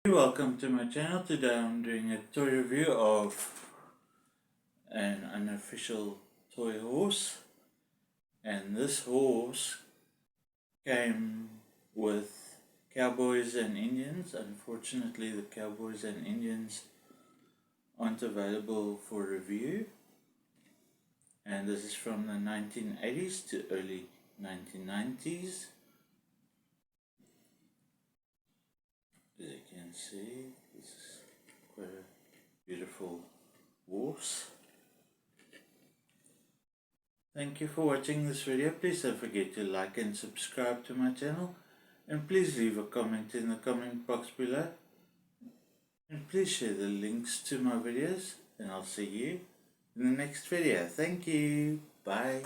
Welcome to my channel. Today I'm doing a toy review of an unofficial toy horse, and this horse came with Cowboys and Indians. Unfortunately, the Cowboys and Indians aren't available for review, and this is from the 1980s to early 1990s. As you can see, this is quite a beautiful horse. Thank you for watching this video. Please don't forget to like and subscribe to my channel, and please leave a comment in the comment box below, and please share the links to my videos, and I'll see you in the next video. Thank you. Bye.